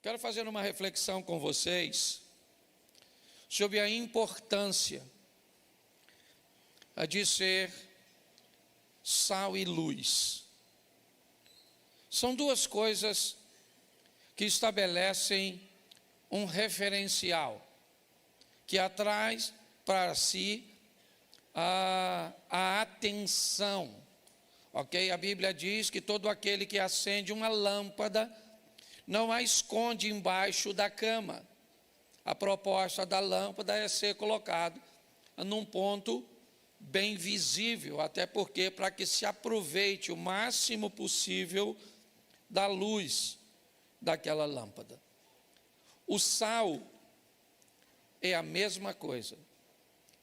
Quero fazer uma reflexão com vocês sobre a importância de ser sal e luz. São duas coisas que estabelecem um referencial, que atrai para si a atenção, ok? A Bíblia diz que todo aquele que acende uma lâmpada não a esconde embaixo da cama. A proposta da lâmpada é ser colocado num ponto bem visível, até porque para que se aproveite o máximo possível da luz daquela lâmpada. O sal é a mesma coisa.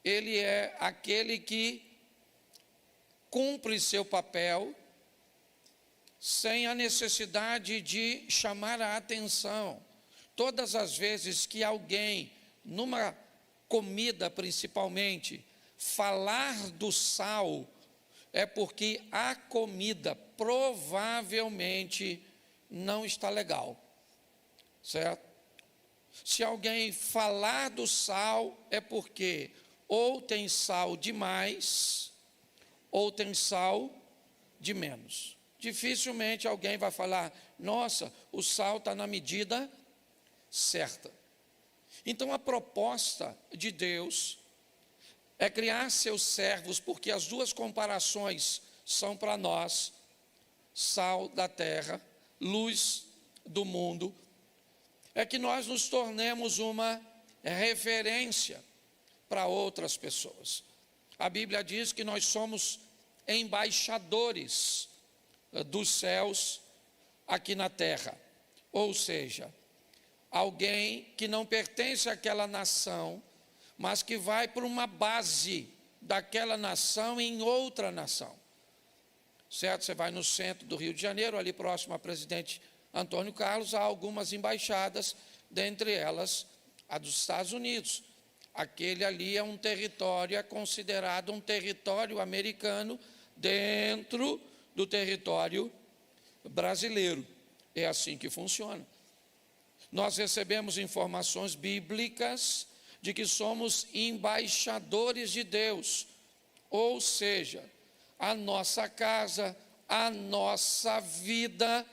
Ele é aquele que cumpre seu papel sem a necessidade de chamar a atenção. Todas as vezes que alguém, numa comida principalmente, falar do sal, é porque a comida provavelmente não está legal, certo? Se alguém falar do sal, é porque ou tem sal demais, ou tem sal de menos. Dificilmente alguém vai falar, nossa, o sal está na medida certa. Então a proposta de Deus é criar seus servos, porque as duas comparações são para nós: sal da terra, luz do mundo, é que nós nos tornemos uma referência para outras pessoas. A Bíblia diz que nós somos embaixadores dos céus aqui na terra, ou seja, alguém que não pertence àquela nação, mas que vai para uma base daquela nação em outra nação, certo? Você vai no centro do Rio de Janeiro, ali próximo a Presidente Antônio Carlos, há algumas embaixadas, dentre elas a dos Estados Unidos. Aquele ali é um território, é considerado um território americano dentro do território brasileiro. É assim que funciona. Nós recebemos informações bíblicas de que somos embaixadores de Deus, ou seja, a nossa casa, a nossa vida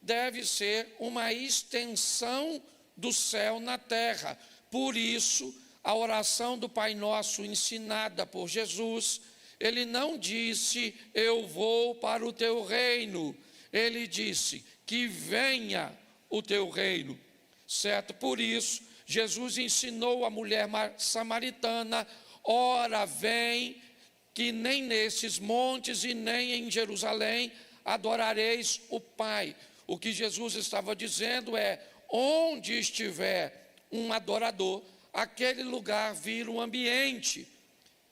deve ser uma extensão do céu na terra. Por isso, a oração do Pai Nosso ensinada por Jesus, ele não disse, eu vou para o teu reino. Ele disse, que venha o teu reino, certo? Por isso, Jesus ensinou a mulher samaritana, ora vem, que nem nesses montes e nem em Jerusalém adorareis o Pai. O que Jesus estava dizendo é, onde estiver um adorador, aquele lugar vira um ambiente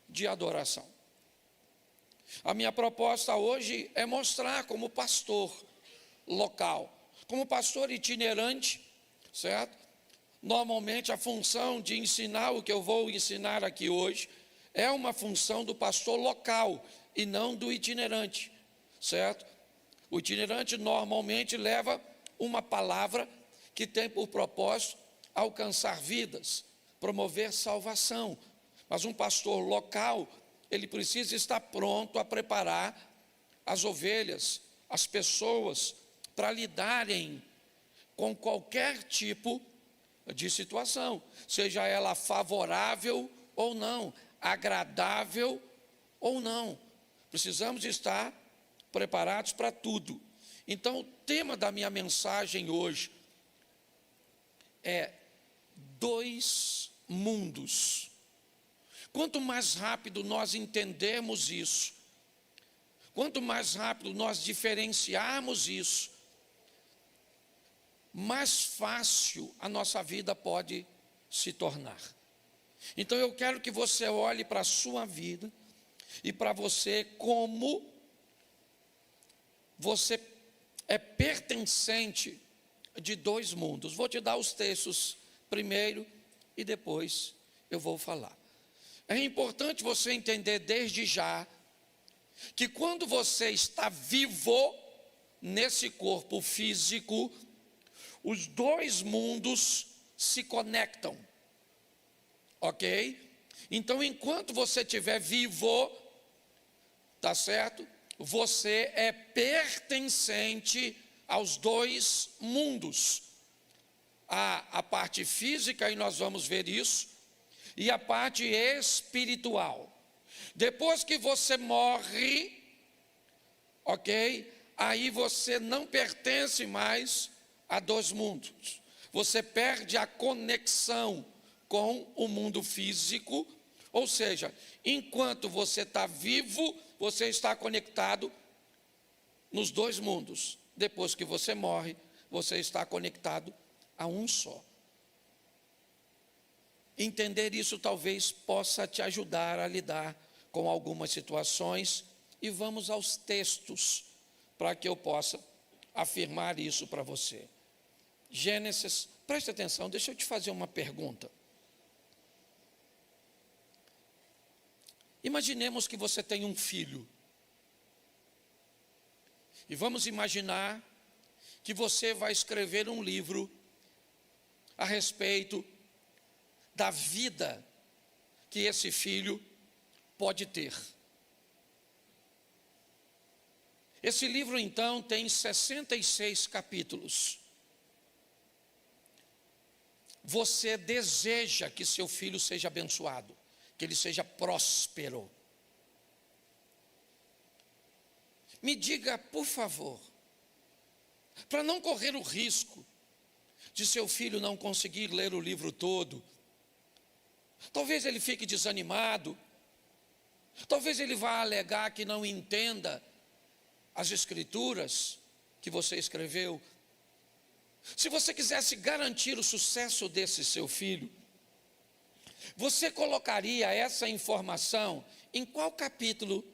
de adoração. A minha proposta hoje é mostrar como pastor local, como pastor itinerante, certo? Normalmente a função de ensinar o que eu vou ensinar aqui hoje é uma função do pastor local e não do itinerante, certo? O itinerante normalmente leva uma palavra que tem por propósito alcançar vidas, promover salvação. Mas um pastor local, ele precisa estar pronto a preparar as ovelhas, as pessoas, para lidarem com qualquer tipo de situação, seja ela favorável ou não, agradável ou não. Precisamos estar preparados para tudo. Então, o tema da minha mensagem hoje é dois mundos. Quanto mais rápido nós entendermos isso, quanto mais rápido nós diferenciarmos isso, mais fácil a nossa vida pode se tornar. Então eu quero que você olhe para a sua vida e para você como você é pertencente de dois mundos. Vou te dar os textos primeiro e depois eu vou falar. É importante você entender desde já que quando você está vivo nesse corpo físico, Os dois mundos se conectam, ok? Então, enquanto você estiver vivo, tá certo? Você é pertencente aos dois mundos. A parte física, e nós vamos ver isso, e a parte espiritual. Depois que você morre, ok? Aí você não pertence mais a dois mundos. Você perde a conexão com o mundo físico, ou seja, enquanto você está vivo, você está conectado nos dois mundos. Depois que você morre, você está conectado a um só. Entender isso talvez possa te ajudar a lidar com algumas situações, e vamos aos textos para que eu possa afirmar isso para você. Gênesis, preste atenção, deixa eu te fazer uma pergunta. Imaginemos que você tem um filho. E vamos imaginar que você vai escrever um livro a respeito da vida que esse filho pode ter. Esse livro, então, tem 66 capítulos. Você deseja que seu filho seja abençoado, que ele seja próspero. Me diga, por favor, para não correr o risco de seu filho não conseguir ler o livro todo, talvez ele fique desanimado, talvez ele vá alegar que não entenda as escrituras que você escreveu. Se você quisesse garantir o sucesso desse seu filho, você colocaria essa informação em qual capítulo,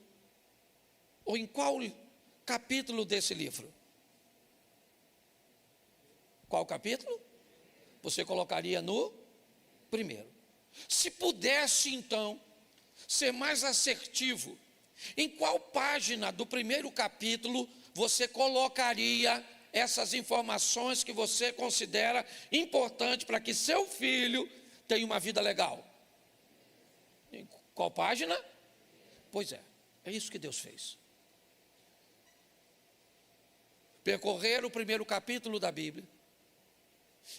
ou em qual capítulo desse livro? Qual capítulo? Você colocaria no primeiro. Se pudesse, então, ser mais assertivo, em qual página do primeiro capítulo você colocaria essas informações que você considera importante para que seu filho tenha uma vida legal? Em qual página? Pois é isso que Deus fez. Percorrer o primeiro capítulo da Bíblia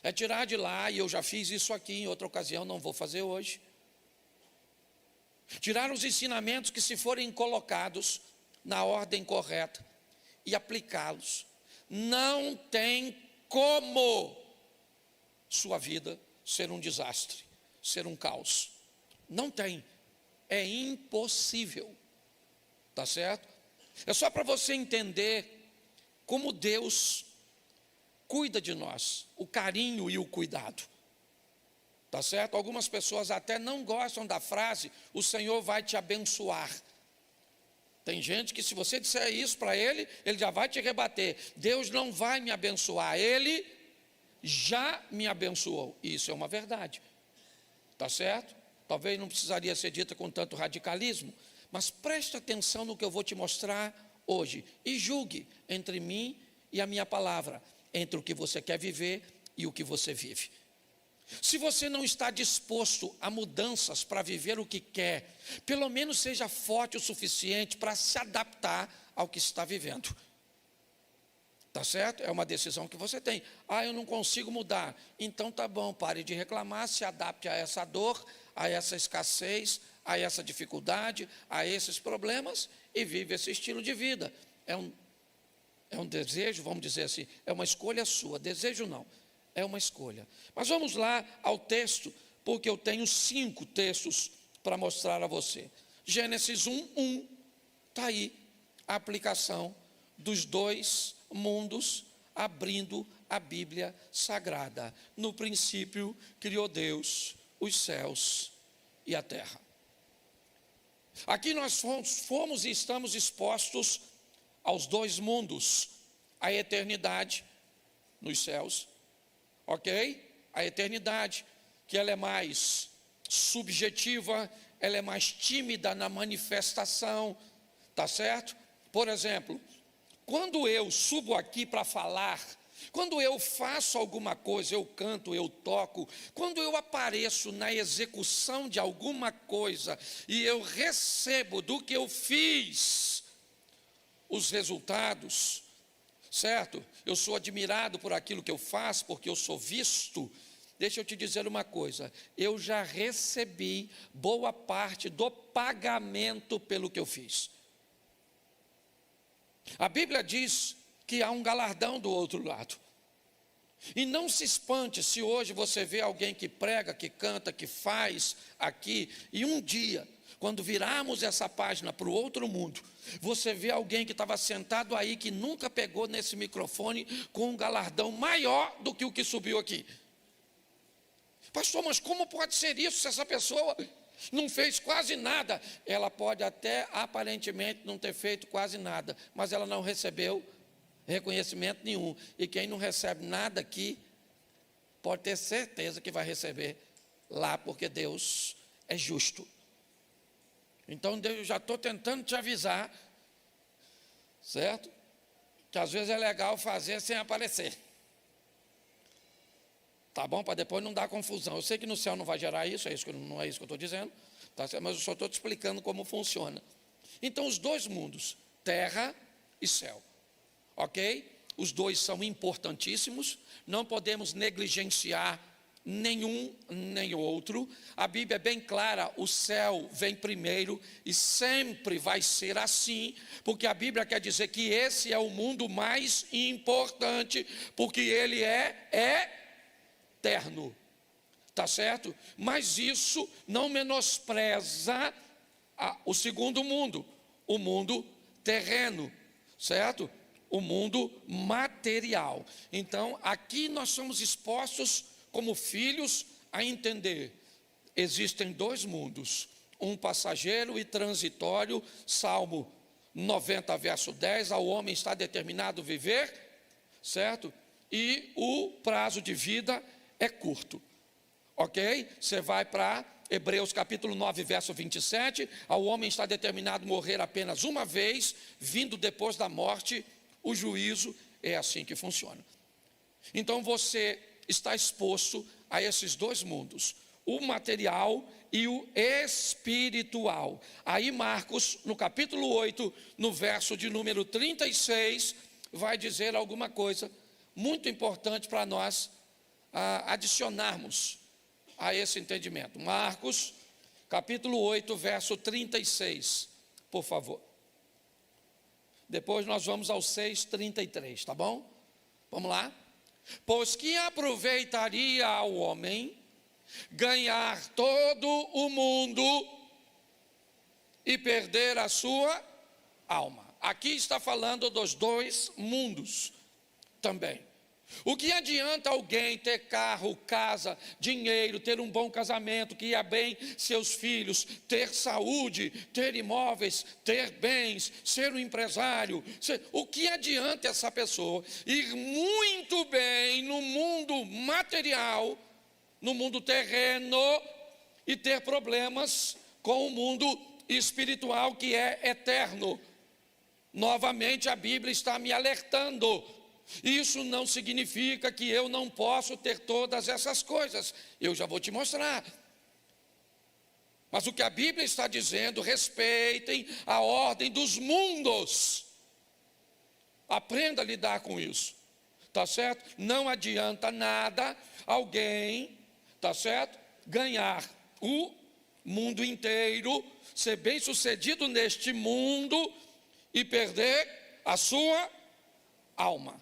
é tirar de lá, e eu já fiz isso aqui em outra ocasião, não vou fazer hoje. Tirar os ensinamentos que, se forem colocados na ordem correta e aplicá-los, não tem como sua vida ser um desastre, ser um caos. Não tem, é impossível, tá certo? É só para você entender como Deus cuida de nós, o carinho e o cuidado, tá certo? Algumas pessoas até não gostam da frase, o Senhor vai te abençoar. Tem gente que, se você disser isso para ele, ele já vai te rebater. Deus não vai me abençoar, ele já me abençoou. Isso é uma verdade, tá certo? Talvez não precisaria ser dita com tanto radicalismo, mas preste atenção no que eu vou te mostrar hoje e julgue entre mim e a minha palavra, entre o que você quer viver e o que você vive. Se você não está disposto a mudanças para viver o que quer, pelo menos seja forte o suficiente para se adaptar ao que está vivendo. Tá certo? É uma decisão que você tem. Eu não consigo mudar. Então tá bom, pare de reclamar, se adapte a essa dor, a essa escassez, a essa dificuldade, a esses problemas e vive esse estilo de vida. É um desejo, vamos dizer assim, é uma escolha sua. Desejo não, é uma escolha. Mas vamos lá ao texto, porque eu tenho 5 textos para mostrar a você. Gênesis 1:1, está aí a aplicação dos dois mundos, abrindo a Bíblia Sagrada. No princípio criou Deus os céus e a terra. Aqui nós fomos e estamos expostos aos dois mundos, a eternidade nos céus, ok? A eternidade, que ela é mais subjetiva, ela é mais tímida na manifestação, tá certo? Por exemplo, quando eu subo aqui para falar, Quando eu faço alguma coisa, eu canto, eu toco, quando eu apareço na execução de alguma coisa e eu recebo do que eu fiz os resultados, certo? Eu sou admirado por aquilo que eu faço, porque eu sou visto. Deixa eu te dizer uma coisa, eu já recebi boa parte do pagamento pelo que eu fiz. A Bíblia diz que há um galardão do outro lado. E não se espante se hoje você vê alguém que prega, que canta, que faz aqui, e um dia, quando virarmos essa página para o outro mundo, você vê alguém que estava sentado aí, que nunca pegou nesse microfone, com um galardão maior do que o que subiu aqui. Pastor, mas como pode ser isso se essa pessoa não fez quase nada? Ela pode até aparentemente não ter feito quase nada, mas ela não recebeu reconhecimento nenhum. E quem não recebe nada aqui, pode ter certeza que vai receber lá, porque Deus é justo. Então eu já estou tentando te avisar, certo? Que às vezes é legal fazer sem aparecer. Tá bom? Para depois não dar confusão. Eu sei que no céu não vai gerar isso, não é isso que eu estou dizendo, tá certo? Mas eu só estou te explicando como funciona. Então, os dois mundos, terra e céu, ok? Os dois são importantíssimos, não podemos negligenciar nenhum nem outro. A Bíblia é bem clara, o céu vem primeiro e sempre vai ser assim, porque a Bíblia quer dizer que esse é o mundo mais importante, porque ele é eterno, tá certo? Mas isso não menospreza o segundo mundo, o mundo terreno, certo? O mundo material. Então, aqui nós somos expostos como filhos a entender, existem dois mundos, um passageiro e transitório. Salmo 90, verso 10, ao homem está determinado viver, certo? E o prazo de vida é curto, ok? Você vai para Hebreus capítulo 9, verso 27, ao homem está determinado morrer apenas uma vez, vindo depois da morte o juízo. É assim que funciona. Então você está exposto a esses dois mundos, o material e o espiritual. Aí Marcos, no capítulo 8, no verso de número 36, vai dizer alguma coisa muito importante para nós adicionarmos a esse entendimento. Marcos, capítulo 8, verso 36, por favor. Depois nós vamos ao 6:33, tá bom? Vamos lá? Pois que aproveitaria ao homem ganhar todo o mundo e perder a sua alma. Aqui está falando dos dois mundos também. O que adianta alguém ter carro, casa, dinheiro, ter um bom casamento, que ia bem seus filhos, ter saúde, ter imóveis, ter bens, ser um empresário? O que adianta essa pessoa ir muito bem no mundo material, no mundo terreno, e ter problemas com o mundo espiritual, que é eterno? Novamente a Bíblia está me alertando. Isso não significa que eu não posso ter todas essas coisas. Eu já vou te mostrar. Mas o que a Bíblia está dizendo, respeitem a ordem dos mundos. Aprenda a lidar com isso. Tá certo? Não adianta nada alguém, tá certo? Ganhar o mundo inteiro, ser bem-sucedido neste mundo e perder a sua alma.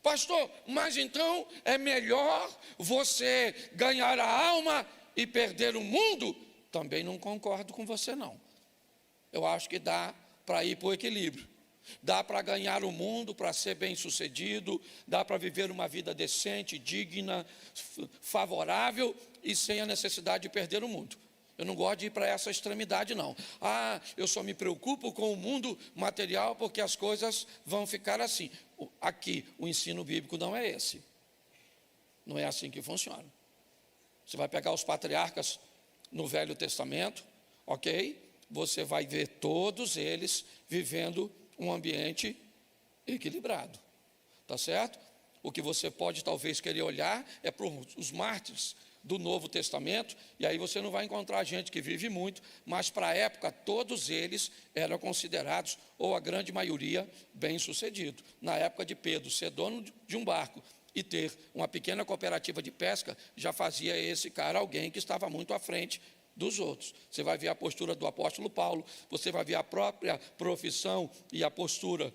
Pastor, mas então é melhor você ganhar a alma e perder o mundo? Também não concordo com você, não. Eu acho que dá para ir para o equilíbrio. Dá para ganhar o mundo, para ser bem-sucedido, dá para viver uma vida decente, digna, favorável e sem a necessidade de perder o mundo. Eu não gosto de ir para essa extremidade, não. Eu só me preocupo com o mundo material porque as coisas vão ficar assim. Aqui, o ensino bíblico não é esse. Não é assim que funciona. Você vai pegar os patriarcas no Velho Testamento, ok? Você vai ver todos eles vivendo um ambiente equilibrado. Tá certo? O que você pode talvez querer olhar é para os mártires do Novo Testamento, e aí você não vai encontrar gente que vive muito, mas para a época todos eles eram considerados, ou a grande maioria, bem-sucedido. Na época de Pedro, ser dono de um barco e ter uma pequena cooperativa de pesca, já fazia esse cara alguém que estava muito à frente dos outros. Você vai ver a postura do apóstolo Paulo, você vai ver a própria profissão e a postura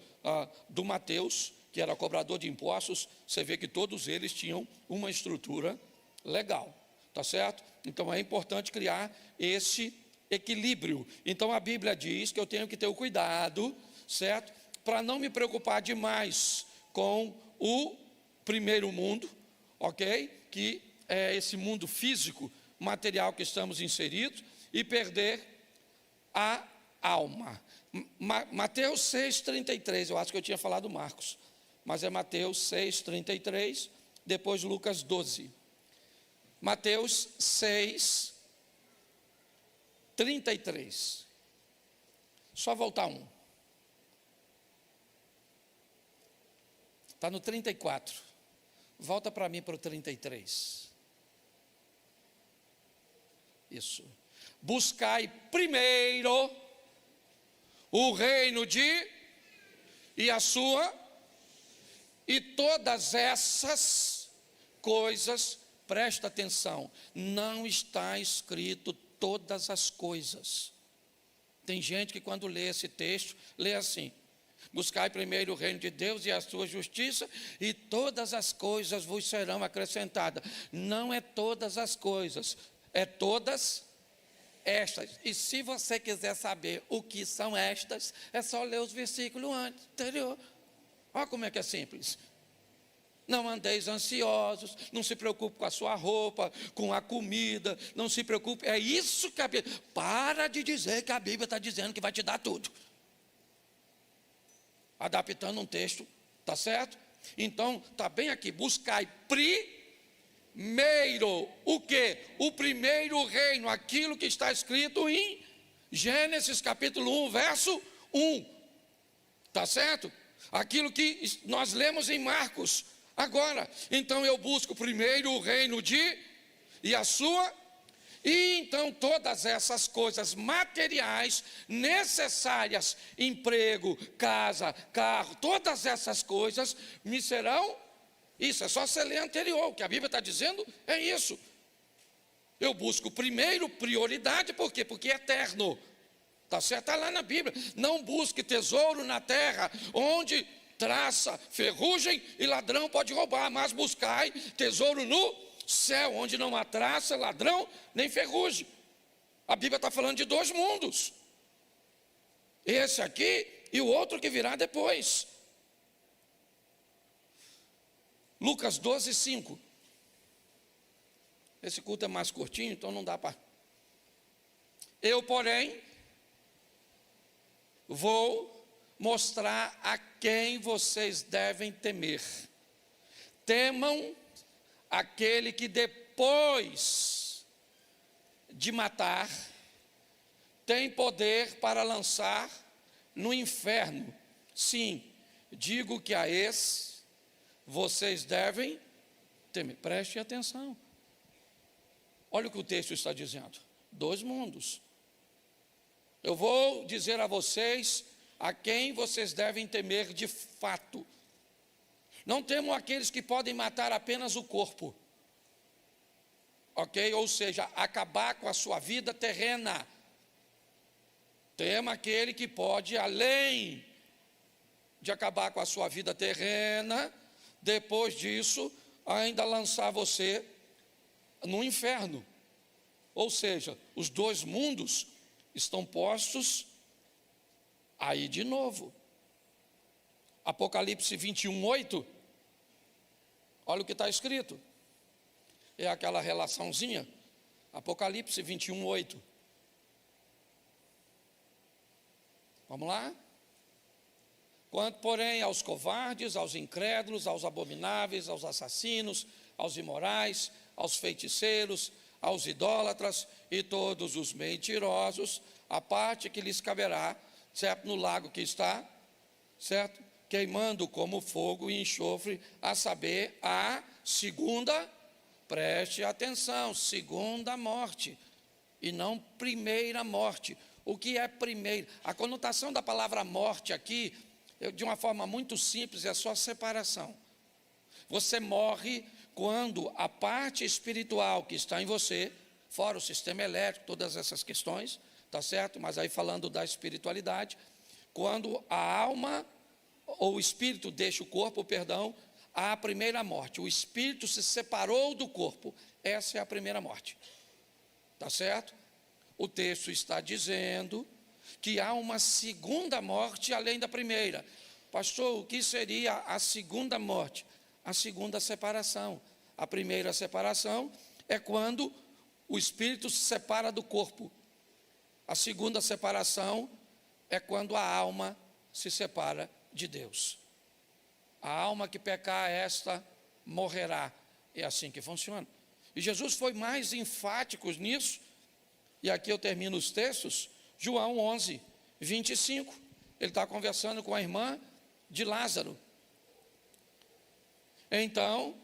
do Mateus, que era cobrador de impostos. Você vê que todos eles tinham uma estrutura legal, tá certo? Então é importante criar esse equilíbrio. Então a Bíblia diz que eu tenho que ter o cuidado, certo? Para não me preocupar demais com o primeiro mundo, ok? Que é esse mundo físico, material que estamos inseridos, e perder a alma. Mateus 6,33, eu acho que eu tinha falado Marcos, mas é Mateus 6,33, depois Lucas 12. Mateus 6,33. Só voltar um. Está no 34. Volta para mim para o 33. Isso. Buscai primeiro o reino e a sua, e todas essas coisas, presta atenção, não está escrito todas as coisas. Tem gente que quando lê esse texto, lê assim: buscai primeiro o reino de Deus e a sua justiça, e todas as coisas vos serão acrescentadas. Não é todas as coisas, é todas estas. E se você quiser saber o que são estas, é só ler os versículos anterior. Olha como é que é simples. Não andeis ansiosos, não se preocupe com a sua roupa, com a comida, não se preocupe. É isso que a Bíblia... Para de dizer que a Bíblia está dizendo que vai te dar tudo. Adaptando um texto, tá certo? Então, está bem aqui, buscai primeiro, o quê? O primeiro reino, aquilo que está escrito em Gênesis capítulo 1, verso 1, tá certo? Aquilo que nós lemos em Marcos, agora. Então eu busco primeiro o reino e a sua, e então todas essas coisas materiais necessárias, emprego, casa, carro, todas essas coisas me serão. Isso é só você ler anterior, o que a Bíblia está dizendo é isso. Eu busco primeiro prioridade, por quê? Porque é eterno, está certo? Está lá na Bíblia. Não busque tesouro na terra, onde traça, ferrugem e ladrão pode roubar, mas buscai tesouro no céu, onde não há traça, ladrão, nem ferrugem. A Bíblia está falando de dois mundos, esse aqui e o outro que virá depois. Lucas 12, 5. Esse culto é mais curtinho, então não dá para... Eu, porém, vou mostrar a quem vocês devem temer. Temam aquele que depois de matar tem poder para lançar no inferno. Sim, digo que a esse vocês devem temer. Preste atenção. Olha o que o texto está dizendo. Dois mundos. Eu vou dizer a vocês a quem vocês devem temer de fato. Não temam aqueles que podem matar apenas o corpo, ok? Ou seja, acabar com a sua vida terrena. Tema aquele que pode, além de acabar com a sua vida terrena, depois disso, ainda lançar você no inferno. Ou seja, os dois mundos estão postos aí de novo. Apocalipse 21, 8. Olha o que está escrito. É aquela relaçãozinha. Apocalipse 21, 8. Vamos lá? Quanto, porém, aos covardes, aos incrédulos, aos abomináveis, aos assassinos, aos imorais, aos feiticeiros, aos idólatras e todos os mentirosos, a parte que lhes caberá, certo? No lago que está, certo? queimando como fogo e enxofre, a saber, a segunda, preste atenção, segunda morte, e não primeira morte. O que é primeiro? A conotação da palavra morte aqui, de uma forma muito simples, é só separação. Você morre quando a parte espiritual que está em você, fora o sistema elétrico, todas essas questões, tá certo? Mas aí falando da espiritualidade, quando a alma ou o espírito deixa o corpo, perdão, há a primeira morte. O espírito se separou do corpo. Essa é a primeira morte. Tá certo? O texto está dizendo que há uma segunda morte além da primeira. Pastor, o que seria a segunda morte? A segunda separação. A primeira separação é quando o espírito se separa do corpo. A segunda separação é quando a alma se separa de Deus. A alma que pecar, esta morrerá. É assim que funciona. E Jesus foi mais enfático nisso. E aqui eu termino os textos. João 11, 25. Ele está conversando com a irmã de Lázaro. Então,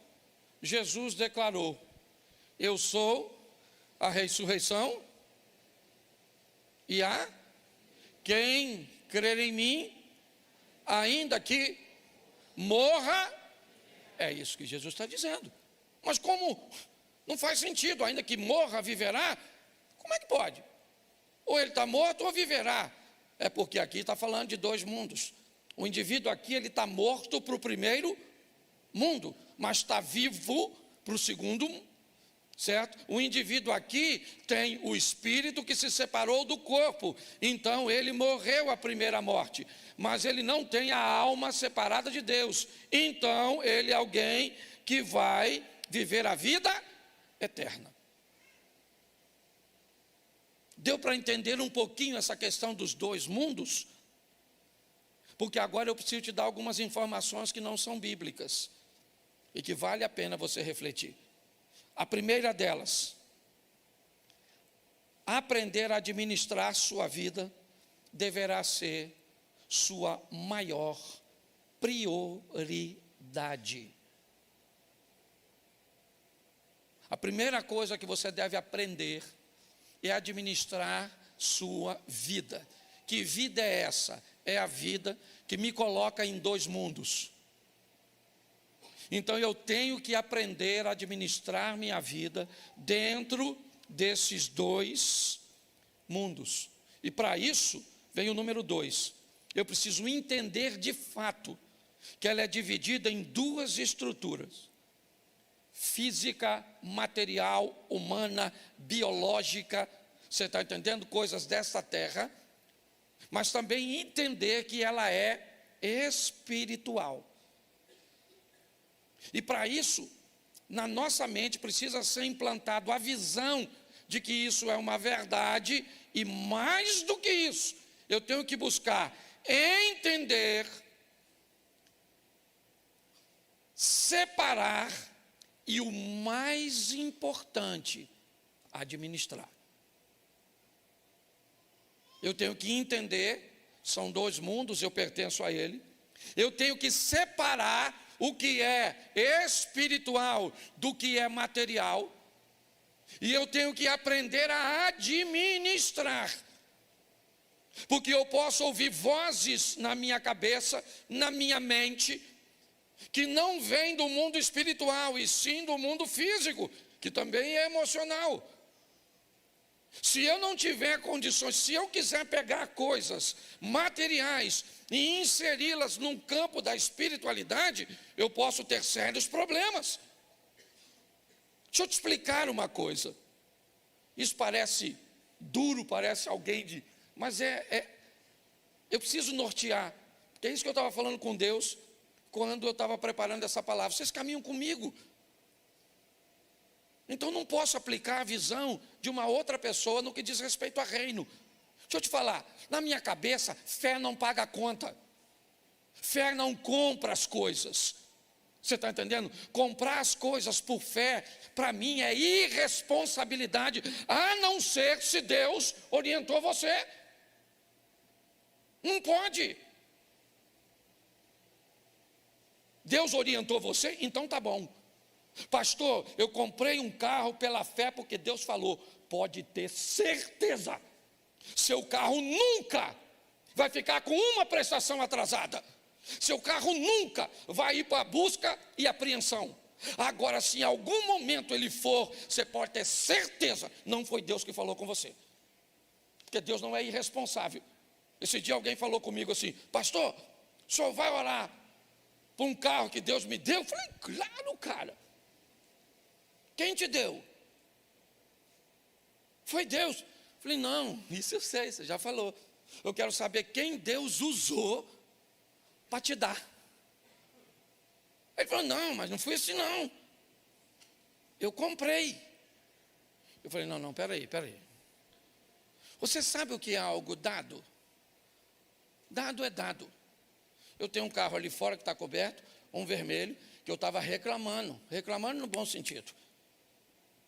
Jesus declarou: eu sou a ressurreição e a quem crer em mim, ainda que morra. É isso que Jesus está dizendo. Mas como não faz sentido, ainda que morra, viverá? Como é que pode? Ou ele está morto ou viverá. É porque aqui está falando de dois mundos. O indivíduo aqui, ele está morto para o primeiro mundo, mas está vivo para o segundo mundo, certo? O indivíduo aqui tem o espírito que se separou do corpo, então ele morreu a primeira morte, mas ele não tem a alma separada de Deus, então ele é alguém que vai viver a vida eterna. Deu para entender um pouquinho essa questão dos dois mundos? Porque agora eu preciso te dar algumas informações que não são bíblicas e que vale a pena você refletir. A primeira delas, aprender a administrar sua vida deverá ser sua maior prioridade. A primeira coisa que você deve aprender é administrar sua vida. Que vida é essa? É a vida que me coloca em dois mundos. Então eu tenho que aprender a administrar minha vida dentro desses dois mundos. E para isso vem o número 2. Eu preciso entender de fato que ela é dividida em duas estruturas: física, material, humana, biológica. Você está entendendo? Coisas desta terra. Mas também entender que ela é espiritual. E para isso, na nossa mente precisa ser implantado a visão de que isso é uma verdade, e mais do que isso, eu tenho que buscar entender, separar e, o mais importante, administrar. Eu tenho que entender, são dois mundos, eu pertenço a ele. Eu tenho que separar o que é espiritual do que é material. E eu tenho que aprender a administrar. Porque eu posso ouvir vozes na minha cabeça, na minha mente, que não vêm do mundo espiritual, e sim do mundo físico, que também é emocional. Se eu não tiver condições, se eu quiser pegar coisas materiais e inseri-las num campo da espiritualidade, eu posso ter sérios problemas. Deixa eu te explicar uma coisa. Isso parece duro, parece alguém de... Mas eu preciso nortear. Porque é isso que eu estava falando com Deus quando eu estava preparando essa palavra. Vocês caminham comigo. Então não posso aplicar a visão de uma outra pessoa no que diz respeito a reino. Deixa eu te falar, na minha cabeça, fé não paga a conta. Fé não compra as coisas. Você está entendendo? Comprar as coisas por fé, para mim é irresponsabilidade, a não ser se Deus orientou você. Não pode. Deus orientou você? Então tá bom. Pastor, eu comprei um carro pela fé porque Deus falou. Pode ter certeza, seu carro nunca vai ficar com uma prestação atrasada. Seu carro nunca vai ir para a busca e apreensão. Agora, se em algum momento ele for, você pode ter certeza, não foi Deus que falou com você. Porque Deus não é irresponsável. Esse dia alguém falou comigo assim: pastor, o senhor vai orar por um carro que Deus me deu? Eu falei: claro, cara. Quem te deu? Foi Deus. Eu falei: não, isso eu sei, você já falou. Eu quero saber quem Deus usou para te dar. Ele falou: não, mas não foi assim não. Eu comprei. Eu falei: não, peraí. Você sabe o que é algo dado? Dado é dado. Eu tenho um carro ali fora que está coberto, um vermelho, que eu estava reclamando no bom sentido.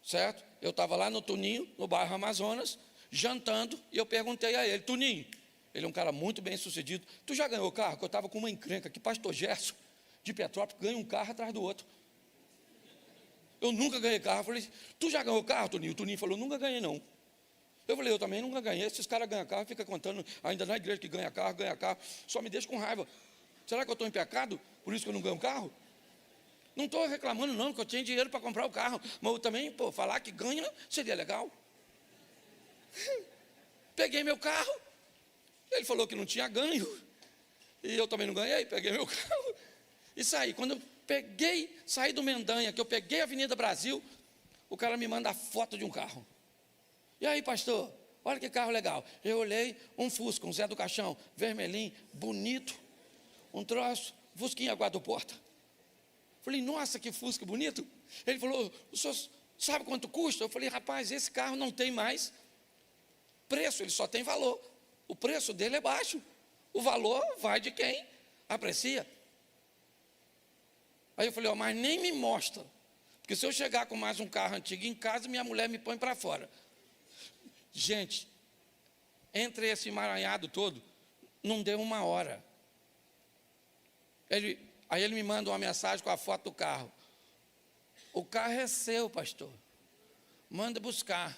Certo? Eu estava lá no Tuninho, no bairro Amazonas, jantando, e eu perguntei a ele: Tuninho, ele é um cara muito bem sucedido, tu já ganhou carro? Que eu estava com uma encrenca, que pastor Gerson, de Petrópolis, ganha um carro atrás do outro. Eu nunca ganhei carro. Eu falei: tu já ganhou carro, Tuninho? O Tuninho falou: nunca ganhei não. Eu falei: eu também nunca ganhei. Esses caras ganham carro, fica contando ainda na igreja que ganha carro, só me deixa com raiva. Será que eu estou em pecado? Por isso que eu não ganho carro? Não estou reclamando não, que eu tinha dinheiro para comprar o carro, mas eu também, falar que ganha seria legal. Peguei meu carro, ele falou que não tinha ganho, e eu também não ganhei, peguei meu carro e saí. Quando eu saí do Mendanha, que eu peguei a Avenida Brasil, o cara me manda a foto de um carro. E aí, pastor, olha que carro legal. Eu olhei, um Fusca, um Zé do Caixão, vermelhinho, bonito, um troço, Fusquinha quatro-porta. Falei: nossa, que Fusca bonito. Ele falou: o senhor sabe quanto custa? Eu falei: rapaz, esse carro não tem mais preço, ele só tem valor. O preço dele é baixo. O valor vai de quem aprecia. Aí eu falei: mas nem me mostra. Porque se eu chegar com mais um carro antigo em casa, minha mulher me põe para fora. Gente, entre esse emaranhado todo, não deu uma hora. Aí ele me manda uma mensagem com a foto do carro. O carro é seu, pastor. Manda buscar.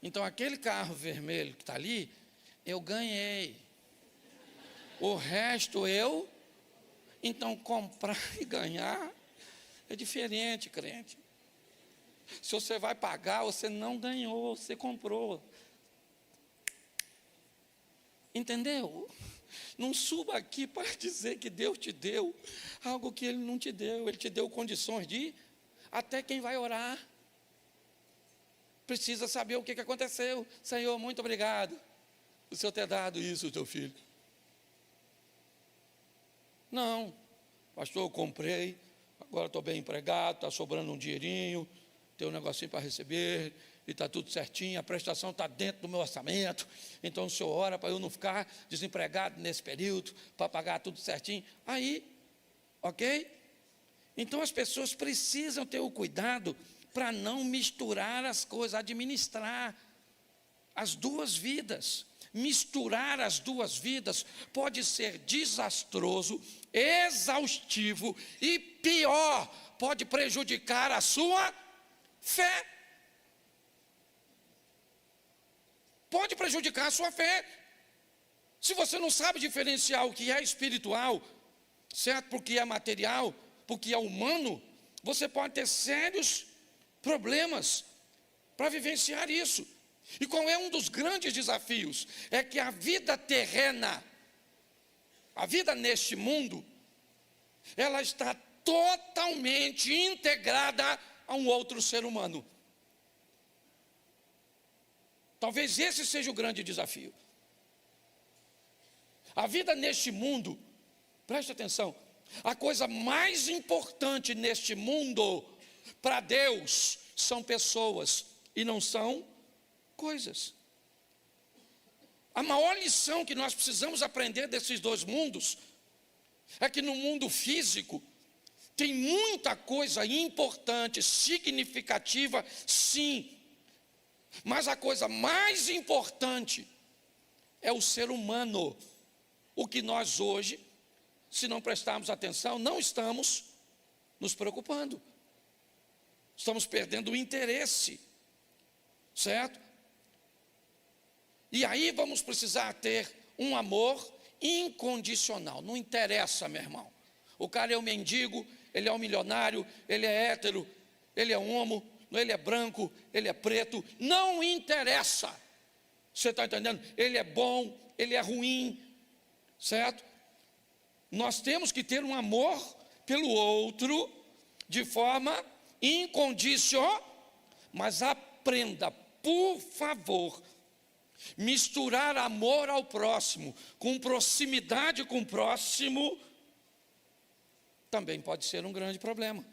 Então aquele carro vermelho que está ali, eu ganhei. O resto eu. Então comprar e ganhar é diferente, crente. Se você vai pagar, você não ganhou, você comprou. Entendeu? Não suba aqui para dizer que Deus te deu algo que Ele não te deu. Ele te deu condições de, até quem vai orar precisa saber o que aconteceu. Senhor, muito obrigado por o Senhor ter dado isso ao teu filho. Não, pastor, eu comprei, agora estou bem empregado, está sobrando um dinheirinho, tem um negocinho para receber, e está tudo certinho, a prestação está dentro do meu orçamento, então o senhor ora para eu não ficar desempregado nesse período, para pagar tudo certinho. Aí, ok? Então as pessoas precisam ter o cuidado para não misturar as coisas, administrar as duas vidas. Misturar as duas vidas pode ser desastroso, exaustivo e pior, pode prejudicar a sua fé. Pode prejudicar a sua fé. Se você não sabe diferenciar o que é espiritual, certo? Porque é material, porque é humano, você pode ter sérios problemas para vivenciar isso. E qual é um dos grandes desafios? É que a vida terrena, a vida neste mundo, ela está totalmente integrada a um outro ser humano. Talvez esse seja o grande desafio. A vida neste mundo, preste atenção, a coisa mais importante neste mundo, para Deus, são pessoas e não são coisas. A maior lição que nós precisamos aprender desses dois mundos, é que no mundo físico, tem muita coisa importante, significativa, sim, mas a coisa mais importante é o ser humano, o que nós hoje se não prestarmos atenção, não estamos nos preocupando. Estamos perdendo o interesse, certo? E aí vamos precisar ter um amor incondicional. Não interessa, meu irmão. O cara é um mendigo, ele é um milionário, ele é hétero, ele é homo, ele é branco, ele é preto. Não interessa. Você está entendendo? Ele é bom, ele é ruim, certo? Nós temos que ter um amor pelo outro de forma incondicional. Mas aprenda, por favor, misturar amor ao próximo com proximidade com o próximo também pode ser um grande problema.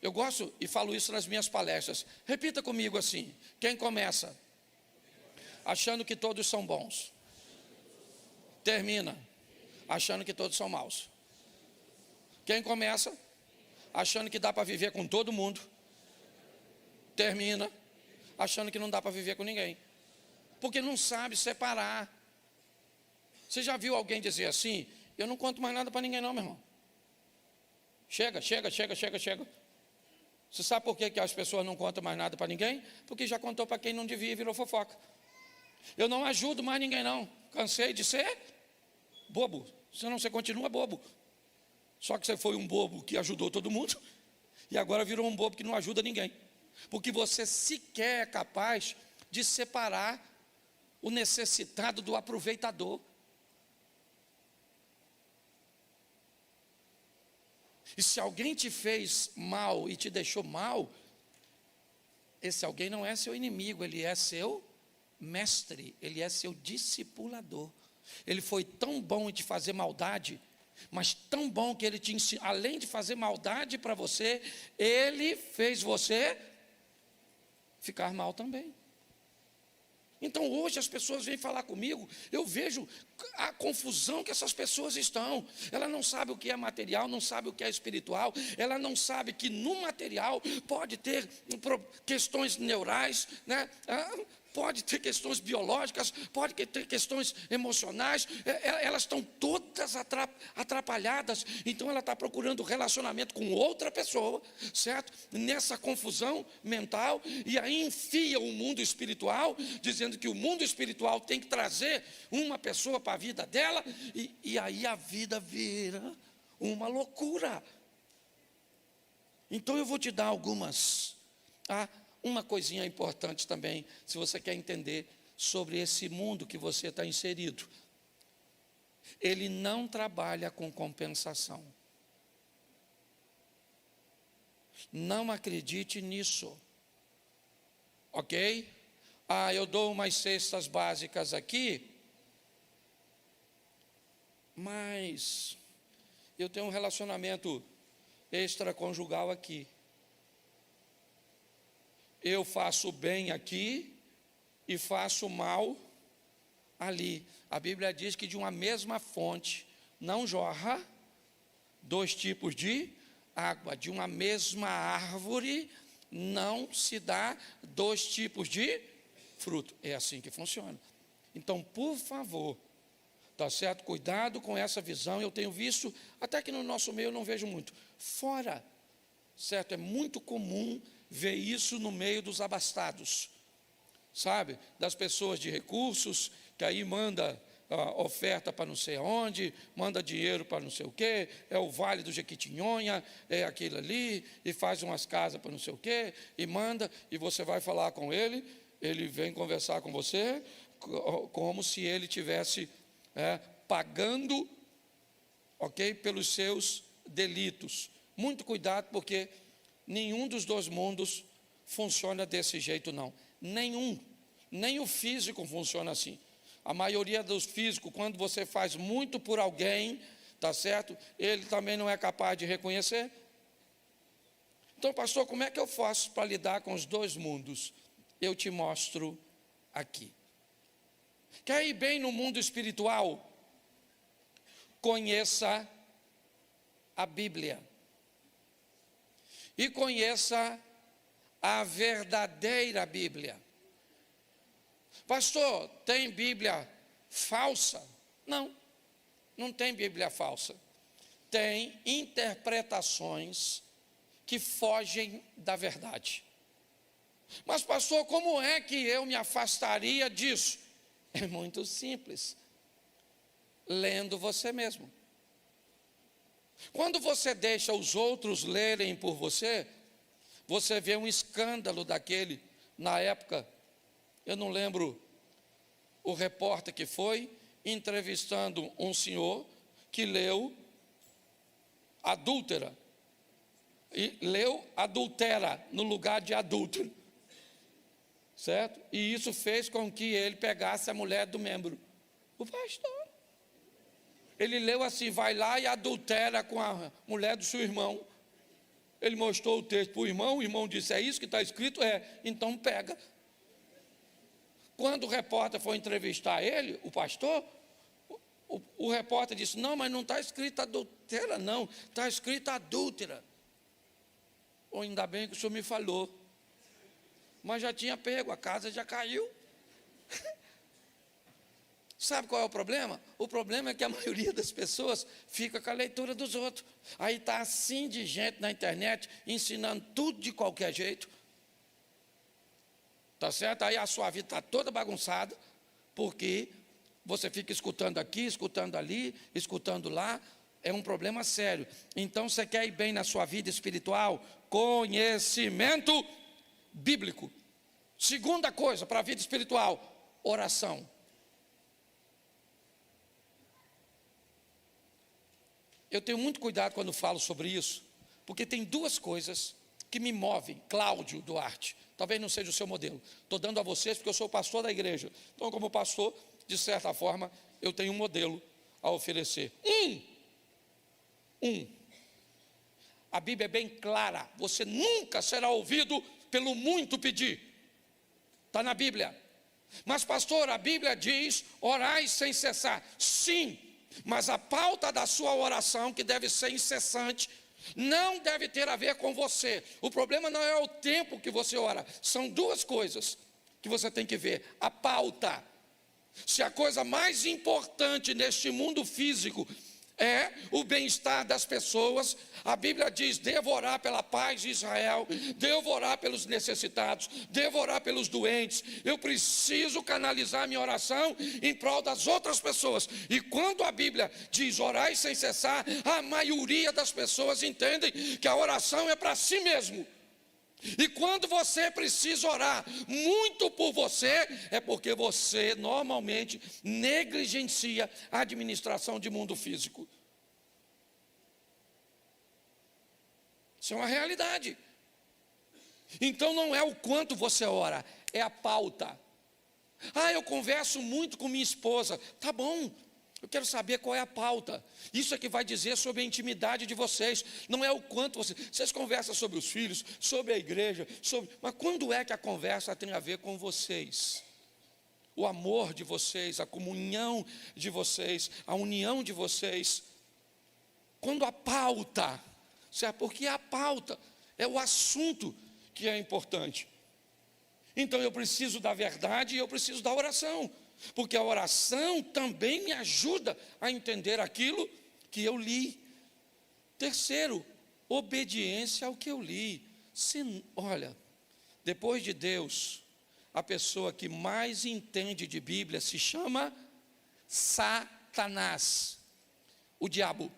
Eu gosto e falo isso nas minhas palestras. Repita comigo assim: quem começa achando que todos são bons, termina achando que todos são maus. Quem começa achando que dá para viver com todo mundo, termina achando que não dá para viver com ninguém, porque não sabe separar. Você já viu alguém dizer assim: eu não conto mais nada para ninguém não, meu irmão. Chega. Você sabe por que as pessoas não contam mais nada para ninguém? Porque já contou para quem não devia e virou fofoca. Eu não ajudo mais ninguém não, cansei de ser bobo. Senão você continua bobo. Só que você foi um bobo que ajudou todo mundo e agora virou um bobo que não ajuda ninguém. Porque você sequer é capaz de separar o necessitado do aproveitador. E se alguém te fez mal e te deixou mal, esse alguém não é seu inimigo, ele é seu mestre, ele é seu discipulador. Ele foi tão bom em te fazer maldade, mas tão bom que ele te ensinou, além de fazer maldade para você, ele fez você ficar mal também. Então hoje as pessoas vêm falar comigo, eu vejo a confusão que essas pessoas estão. Ela não sabe o que é material, não sabe o que é espiritual, ela não sabe que no material pode ter questões neurais, né? Pode ter questões biológicas, pode ter questões emocionais, elas estão todas atrapalhadas. Então ela está procurando relacionamento com outra pessoa, certo? Nessa confusão mental, e aí enfia o mundo espiritual, dizendo que o mundo espiritual tem que trazer uma pessoa para a vida dela, e aí a vida vira uma loucura. Então eu vou te dar algumas, uma coisinha importante também, se você quer entender sobre esse mundo que você está inserido. Ele não trabalha com compensação. Não acredite nisso. Ok? Eu dou umas cestas básicas aqui, mas eu tenho um relacionamento extraconjugal aqui. Eu faço bem aqui e faço mal ali. A Bíblia diz que de uma mesma fonte não jorra dois tipos de água. De uma mesma árvore não se dá dois tipos de fruto. É assim que funciona. Então, por favor, tá certo? Cuidado com essa visão. Eu tenho visto, até que no nosso meio eu não vejo muito. Fora, certo? É muito comum ver isso no meio dos abastados, sabe? Das pessoas de recursos, que aí manda oferta para não sei onde, manda dinheiro para não sei o quê, é o Vale do Jequitinhonha, é aquilo ali, e faz umas casas para não sei o quê, e manda, e você vai falar com ele, ele vem conversar com você, como se ele tivesse pagando, ok, pelos seus delitos. Muito cuidado, porque nenhum dos dois mundos funciona desse jeito não. Nenhum. Nem o físico funciona assim. A maioria dos físicos, quando você faz muito por alguém, tá certo? Ele também não é capaz de reconhecer. Então, pastor, como é que eu faço para lidar com os dois mundos? Eu te mostro aqui. Quer ir bem no mundo espiritual? Conheça a Bíblia. E conheça a verdadeira Bíblia. Pastor, tem Bíblia falsa. Não, não tem Bíblia falsa. Tem interpretações que fogem da verdade. Mas pastor, como é que eu me afastaria disso? É muito simples. Lendo você mesmo. Quando você deixa os outros lerem por você, você vê um escândalo daquele, na época, eu não lembro o repórter que foi, entrevistando um senhor que leu adúltera, e leu adultera no lugar de adúltero, certo? E isso fez com que ele pegasse a mulher do membro. O pastor, ele leu assim, vai lá e adultera com a mulher do seu irmão. Ele mostrou o texto para o irmão disse, é isso que está escrito? É, então pega. Quando o repórter foi entrevistar ele, o pastor, o repórter disse, não, mas não está escrito adultera não, está escrito adúltera. Ou ainda bem que o senhor me falou. Mas já tinha pego, a casa já caiu. Sabe qual é o problema? O problema é que a maioria das pessoas fica com a leitura dos outros. Aí está assim de gente na internet, ensinando tudo de qualquer jeito. Tá certo? Aí a sua vida está toda bagunçada, porque você fica escutando aqui, escutando ali, escutando lá. É um problema sério. Então, você quer ir bem na sua vida espiritual? Conhecimento bíblico. Segunda coisa para a vida espiritual, oração. Eu tenho muito cuidado quando falo sobre isso, porque tem duas coisas que me movem. Cláudio Duarte, talvez não seja o seu modelo. Estou dando a vocês porque eu sou pastor da igreja. Então, como pastor, de certa forma, eu tenho um modelo a oferecer. A Bíblia é bem clara. Você nunca será ouvido pelo muito pedir. Está na Bíblia. Mas pastor, a Bíblia diz, orai sem cessar. Sim, mas a pauta da sua oração, que deve ser incessante, não deve ter a ver com você. O problema não é o tempo que você ora. São duas coisas que você tem que ver. A pauta. Se a coisa mais importante neste mundo físico é o bem-estar das pessoas, a Bíblia diz, devo orar pela paz de Israel, devo orar pelos necessitados, devo orar pelos doentes, eu preciso canalizar minha oração em prol das outras pessoas. E quando a Bíblia diz orai sem cessar, a maioria das pessoas entendem que a oração é para si mesmo. E quando você precisa orar muito por você, é porque você normalmente negligencia a administração de mundo físico. Isso é uma realidade. Então não é o quanto você ora, é a pauta. Ah, eu converso muito com minha esposa. Tá bom, eu quero saber qual é a pauta. Isso é que vai dizer sobre a intimidade de vocês. Não é o quanto vocês conversam sobre os filhos, sobre a igreja, mas quando é que a conversa tem a ver com vocês? O amor de vocês, a comunhão de vocês, a união de vocês. Quando a pauta, certo? Porque a pauta é o assunto que é importante. Então eu preciso da verdade e eu preciso da oração. Porque a oração também me ajuda a entender aquilo que eu li. Terceiro, obediência ao que eu li. Olha, depois de Deus, a pessoa que mais entende de Bíblia se chama Satanás, o diabo.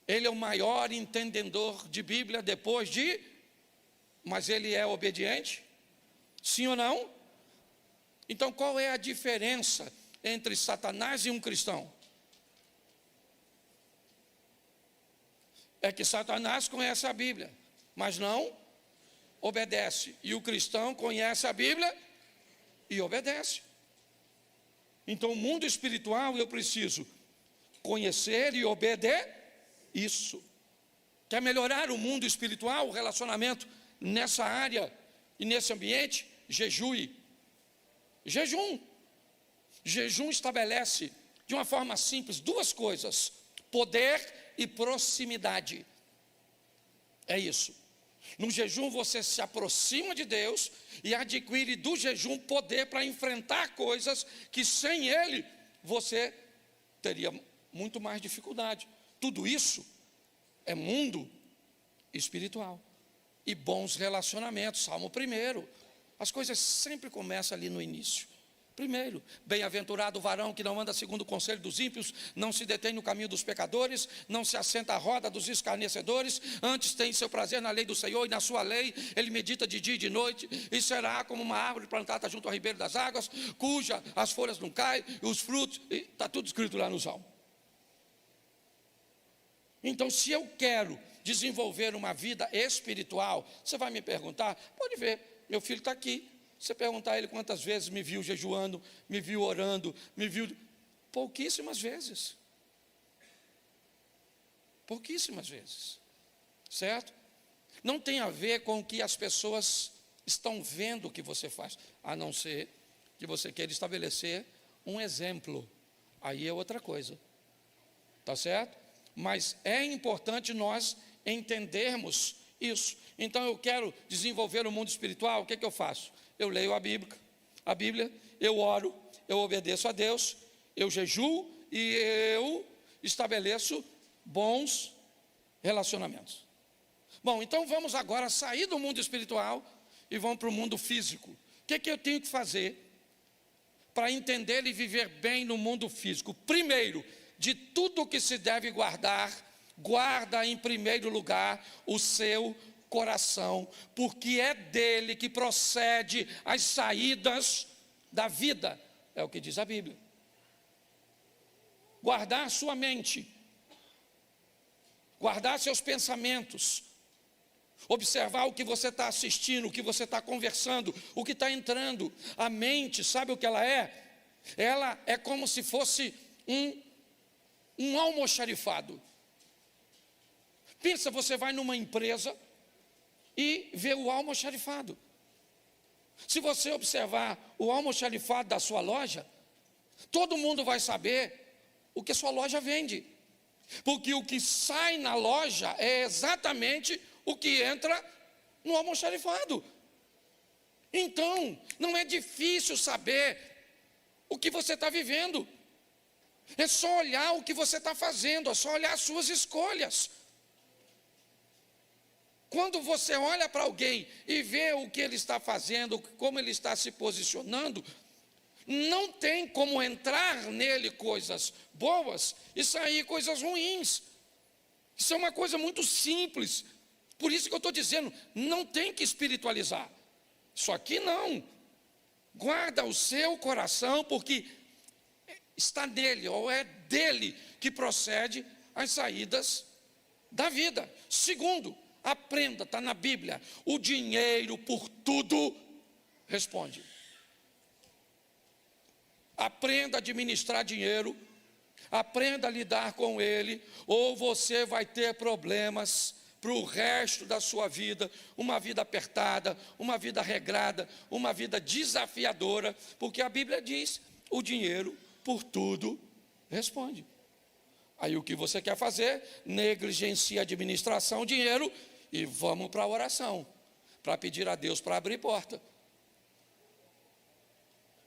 Ele é o maior entendedor de Bíblia mas ele é obediente? Sim ou não? Então qual é a diferença entre Satanás e um cristão? É que Satanás conhece a Bíblia, mas não obedece. E o cristão conhece a Bíblia e obedece. Então o mundo espiritual eu preciso conhecer e obedecer isso. Quer melhorar o mundo espiritual, o relacionamento nessa área e nesse ambiente? Jejue. Jejum estabelece de uma forma simples duas coisas: poder e proximidade. É isso. No jejum você se aproxima de Deus e adquire do jejum poder para enfrentar coisas que sem ele você teria muito mais dificuldade. Tudo isso é mundo espiritual e bons relacionamentos. Salmo 1. As coisas sempre começam ali no início. Primeiro, bem-aventurado o varão que não anda segundo o conselho dos ímpios, não se detém no caminho dos pecadores, não se assenta à roda dos escarnecedores, antes tem seu prazer na lei do Senhor, e na sua lei ele medita de dia e de noite, e será como uma árvore plantada junto ao ribeiro das águas, cuja as folhas não caem, e os frutos, está tudo escrito lá no Salmo. Então, se eu quero desenvolver uma vida espiritual, você vai me perguntar, pode ver, meu filho está aqui. Você perguntar a ele quantas vezes me viu jejuando, me viu orando, me viu... Pouquíssimas vezes. Pouquíssimas vezes. Certo? Não tem a ver com o que as pessoas estão vendo que você faz, a não ser que você queira estabelecer um exemplo. Aí é outra coisa. Tá certo? Mas é importante nós entendermos isso. Então eu quero desenvolver o mundo espiritual, o que eu faço? Eu leio a Bíblia, eu oro, eu obedeço a Deus, eu jejuo e eu estabeleço bons relacionamentos. Bom, então vamos agora sair do mundo espiritual e vamos para o mundo físico. O que eu tenho que fazer para entender e viver bem no mundo físico? Primeiro, de tudo que se deve guardar, guarda em primeiro lugar o seu coração, porque é dele que procede as saídas da vida, é o que diz a Bíblia. Guardar sua mente, guardar seus pensamentos, observar o que você está assistindo, o que você está conversando, o que está entrando. A mente, sabe o que ela é? Ela é como se fosse um almoxarifado. Pensa, você vai numa empresa e vê o almoxarifado. Se você observar o almoxarifado da sua loja, todo mundo vai saber o que a sua loja vende, porque o que sai na loja é exatamente o que entra no almoxarifado. Então, não é difícil saber o que você está vivendo, é só olhar o que você está fazendo, é só olhar as suas escolhas. Quando você olha para alguém e vê o que ele está fazendo, como ele está se posicionando, não tem como entrar nele coisas boas e sair coisas ruins. Isso é uma coisa muito simples. Por isso que eu estou dizendo, não tem que espiritualizar. Isso aqui não. Guarda o seu coração, porque está nele, ou é dele que procede as saídas da vida. Segundo, aprenda, está na Bíblia, o dinheiro por tudo responde. Aprenda a administrar dinheiro, aprenda a lidar com ele, ou você vai ter problemas para o resto da sua vida, uma vida apertada, uma vida regrada, uma vida desafiadora, porque a Bíblia diz, o dinheiro por tudo responde. Aí o que você quer fazer? Negligencia a administração, o dinheiro, e vamos para a oração, para pedir a Deus para abrir porta.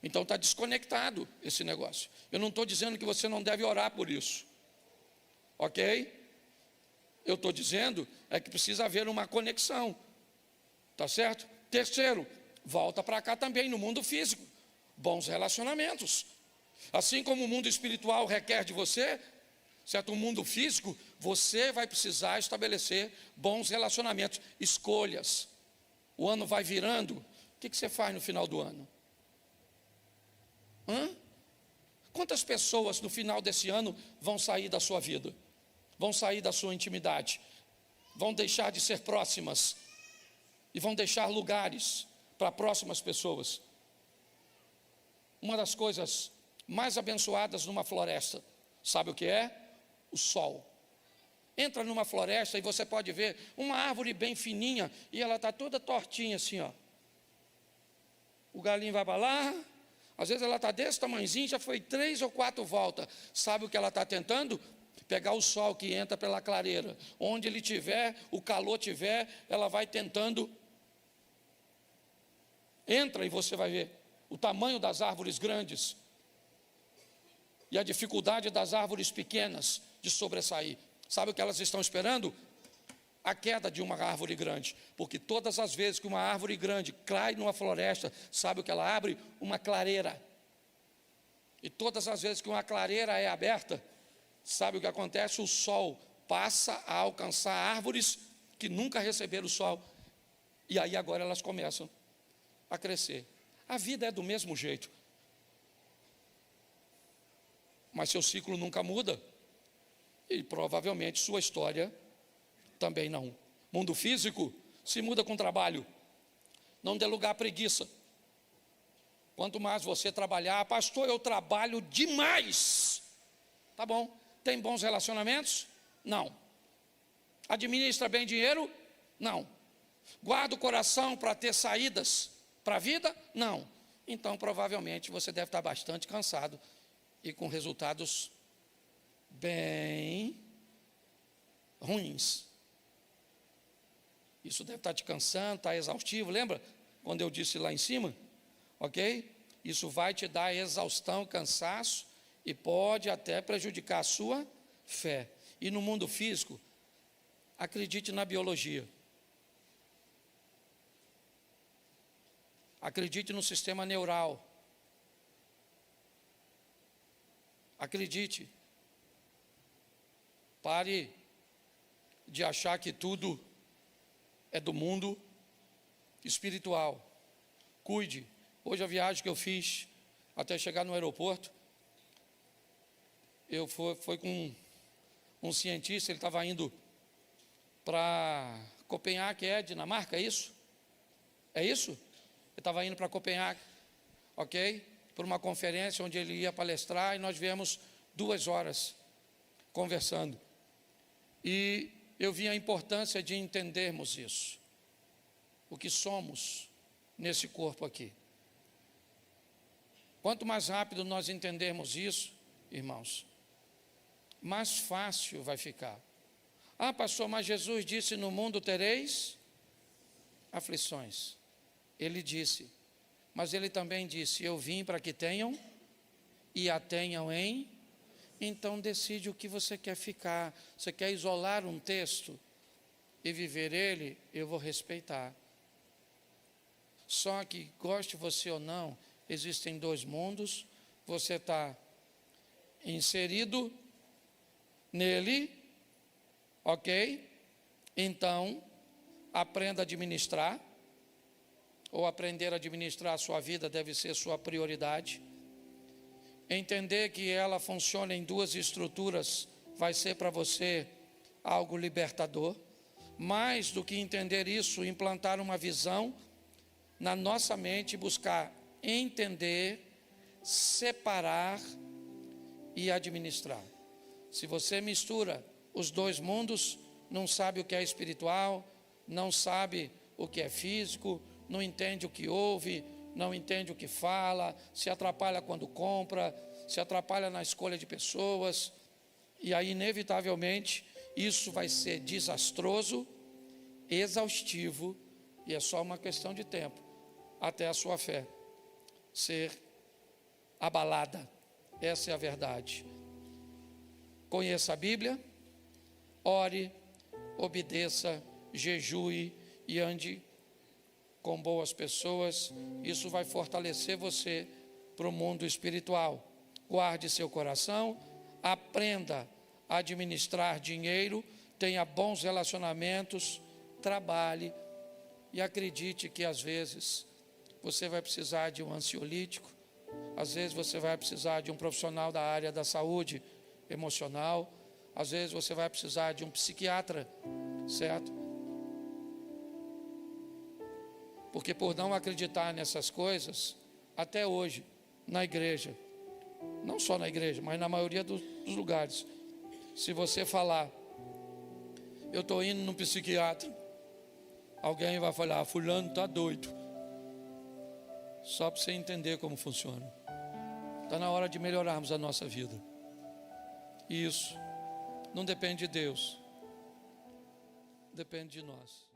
Então está desconectado esse negócio. Eu não estou dizendo que você não deve orar por isso, ok? Eu estou dizendo é que precisa haver uma conexão, tá certo? Terceiro, volta para cá também no mundo físico, bons relacionamentos. Assim como o mundo espiritual requer de você, certo? O mundo físico, você vai precisar estabelecer bons relacionamentos, escolhas. O ano vai virando, o que você faz no final do ano? Quantas pessoas no final desse ano vão sair da sua vida? Vão sair da sua intimidade? Vão deixar de ser próximas? E vão deixar lugares para próximas pessoas? Uma das coisas mais abençoadas numa floresta, sabe o que é? O sol. Entra numa floresta e você pode ver uma árvore bem fininha e ela está toda tortinha assim, ó. O galinho vai para lá, às vezes ela está desse tamanhozinho, já foi 3 ou 4 voltas. Sabe o que ela está tentando? pegar o sol que entra pela clareira. Onde ele tiver, o calor tiver, ela vai tentando. Entra e você vai ver o tamanho das árvores grandes e a dificuldade das árvores pequenas de sobressair. Sabe o que elas estão esperando? A queda de uma árvore grande, porque todas as vezes que uma árvore grande cai numa floresta, sabe o que ela abre? Uma clareira. E todas as vezes que uma clareira é aberta, sabe o que acontece? O sol passa a alcançar árvores que nunca receberam o sol, e aí agora elas começam a crescer. A vida é do mesmo jeito, mas seu ciclo nunca muda, e provavelmente sua história também não. Mundo físico se muda com trabalho. Não dê lugar à preguiça. Quanto mais você trabalhar, pastor, eu trabalho demais. Tá bom. Tem bons relacionamentos? Não. Administra bem dinheiro? Não. Guarda o coração para ter saídas para a vida? Não. Então, provavelmente, você deve estar bastante cansado e com resultados bem ruins. Isso deve estar te cansando, está exaustivo. Lembra quando eu disse lá em cima? Ok? Isso vai te dar exaustão, cansaço e pode até prejudicar a sua fé. E no mundo físico, acredite na biologia. Acredite no sistema neural. Acredite. Pare de achar que tudo é do mundo espiritual. Cuide. Hoje a viagem que eu fiz até chegar no aeroporto, foi com um cientista, ele estava indo para Copenhague, Dinamarca, é isso? É isso? Ele estava indo para Copenhague, ok? Por uma conferência onde ele ia palestrar e nós viemos 2 horas conversando. E eu vi a importância de entendermos isso, o que somos nesse corpo aqui. Quanto mais rápido nós entendermos isso, irmãos, mais fácil vai ficar. Ah, pastor, mas Jesus disse, no mundo tereis aflições. Ele disse, mas ele também disse, eu vim para que tenham e a tenham em. Então decide o que você quer ficar. Você quer isolar um texto e viver ele? Eu vou respeitar. Só que, goste você ou não, existem 2 mundos. Você está inserido nele, ok? Então, aprenda a administrar, ou aprender a administrar a sua vida deve ser sua prioridade. Entender que ela funciona em 2 estruturas vai ser para você algo libertador. Mais do que entender isso, implantar uma visão na nossa mente, buscar entender, separar e administrar. Se você mistura os 2 mundos, não sabe o que é espiritual, não sabe o que é físico, não entende o que ouve, não entende o que fala, se atrapalha quando compra, se atrapalha na escolha de pessoas, e aí inevitavelmente isso vai ser desastroso, exaustivo, e é só uma questão de tempo até a sua fé ser abalada. Essa é a verdade. Conheça a Bíblia, ore, obedeça, jejue e ande com boas pessoas. Isso vai fortalecer você para o mundo espiritual. Guarde seu coração, aprenda a administrar dinheiro, tenha bons relacionamentos, trabalhe e acredite que às vezes você vai precisar de um ansiolítico, às vezes você vai precisar de um profissional da área da saúde emocional, às vezes você vai precisar de um psiquiatra, certo? Porque por não acreditar nessas coisas, até hoje, na igreja, não só na igreja, mas na maioria dos lugares, se você falar, eu estou indo no psiquiatra, alguém vai falar, fulano está doido. Só para você entender como funciona. Está na hora de melhorarmos a nossa vida. Isso. Não depende de Deus, depende de nós.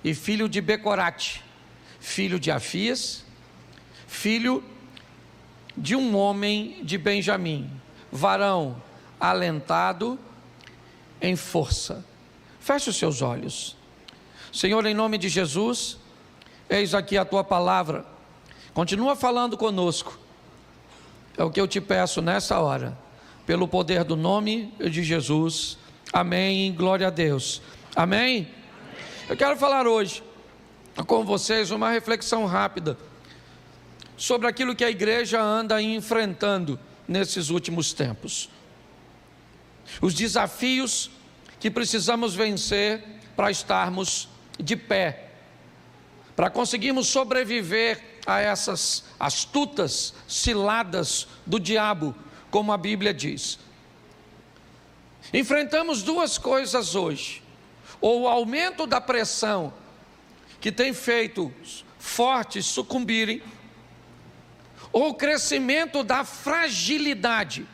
E filho de Becorate, filho de Afias, filho de um homem de Benjamim, varão alentado em força. Feche os seus olhos. Senhor, em nome de Jesus, eis aqui a tua palavra. Continua falando conosco. É o que eu te peço nessa hora, pelo poder do nome de Jesus. Amém, glória a Deus. Amém? Eu quero falar hoje com vocês uma reflexão rápida sobre aquilo que a igreja anda enfrentando nesses últimos tempos. Os desafios que precisamos vencer para estarmos de pé, para conseguirmos sobreviver a essas astutas ciladas do diabo, como a Bíblia diz. Enfrentamos duas coisas hoje: ou o aumento da pressão, que tem feito fortes sucumbirem, ou o crescimento da fragilidade,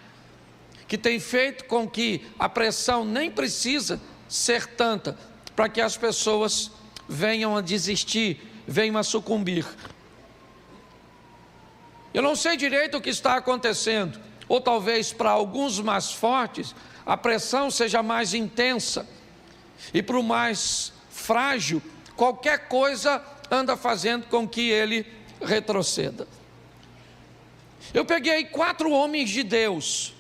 que tem feito com que a pressão nem precisa ser tanta, para que as pessoas venham a desistir, venham a sucumbir. Eu não sei direito o que está acontecendo, ou talvez para alguns mais fortes, a pressão seja mais intensa, e para o mais frágil, qualquer coisa anda fazendo com que ele retroceda. Eu peguei 4 homens de Deus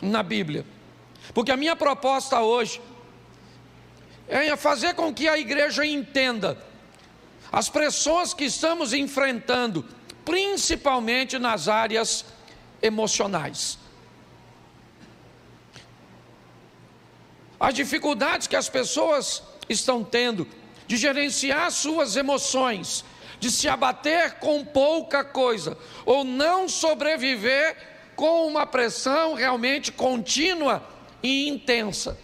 na Bíblia, porque a minha proposta hoje é fazer com que a igreja entenda as pressões que estamos enfrentando, principalmente nas áreas emocionais. As dificuldades que as pessoas estão tendo de gerenciar suas emoções, de se abater com pouca coisa, ou não sobreviver com uma pressão realmente contínua e intensa.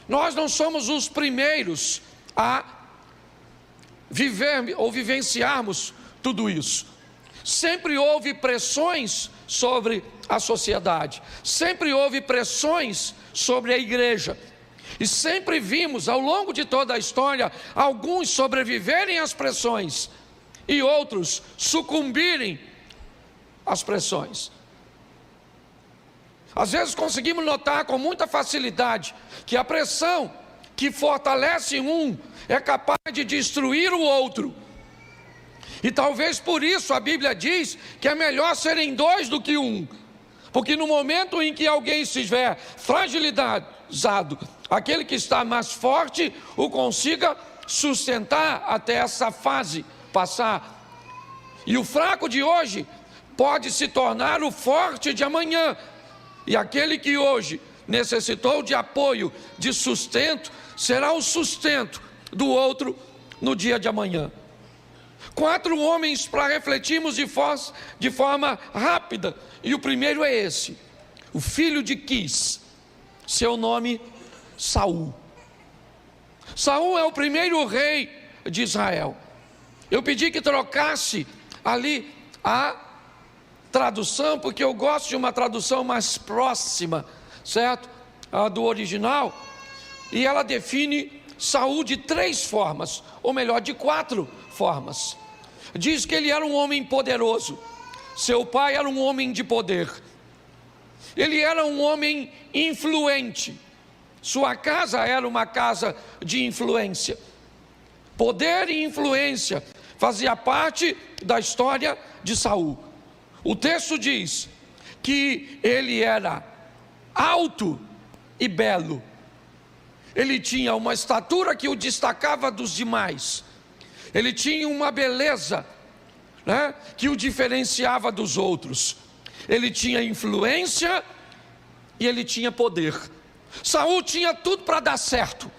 Nós não somos os primeiros a viver ou vivenciarmos tudo isso. Sempre houve pressões sobre a sociedade, sempre houve pressões sobre a igreja, e sempre vimos ao longo de toda a história alguns sobreviverem às pressões e outros sucumbirem às pressões. Às vezes conseguimos notar com muita facilidade que a pressão que fortalece um é capaz de destruir o outro. E talvez por isso a Bíblia diz que é melhor serem 2 do que 1. Porque no momento em que alguém estiver fragilizado, aquele que está mais forte o consiga sustentar até essa fase passar. E o fraco de hoje pode se tornar o forte de amanhã. E aquele que hoje necessitou de apoio, de sustento, será o sustento do outro no dia de amanhã. 4 homens para refletirmos de forma rápida. E o primeiro é esse: o filho de Quis, seu nome Saul. Saul é o primeiro rei de Israel. Eu pedi que trocasse ali a tradução, porque eu gosto de uma tradução mais próxima, certo? A do original. E ela define Saul de 3 formas, ou melhor, de 4 formas. Diz que ele era um homem poderoso, seu pai era um homem de poder, ele era um homem influente, sua casa era uma casa de influência. Poder e influência fazia parte da história de Saul. O texto diz que ele era alto e belo, ele tinha uma estatura que o destacava dos demais, ele tinha uma beleza, né, que o diferenciava dos outros, ele tinha influência e ele tinha poder. Saul tinha tudo para dar certo,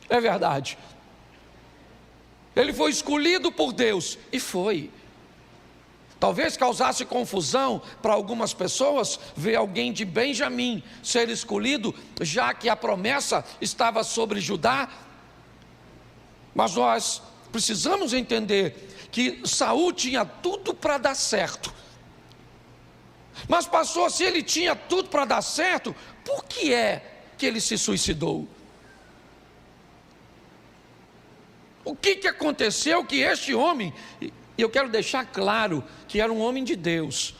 é verdade. Ele foi escolhido por Deus, e foi. Talvez causasse confusão para algumas pessoas ver alguém de Benjamim ser escolhido, já que a promessa estava sobre Judá. Mas nós precisamos entender que Saul tinha tudo para dar certo. Mas pastor, se ele tinha tudo para dar certo, por que é que ele se suicidou? O que aconteceu que este homem, e eu quero deixar claro que era um homem de Deus.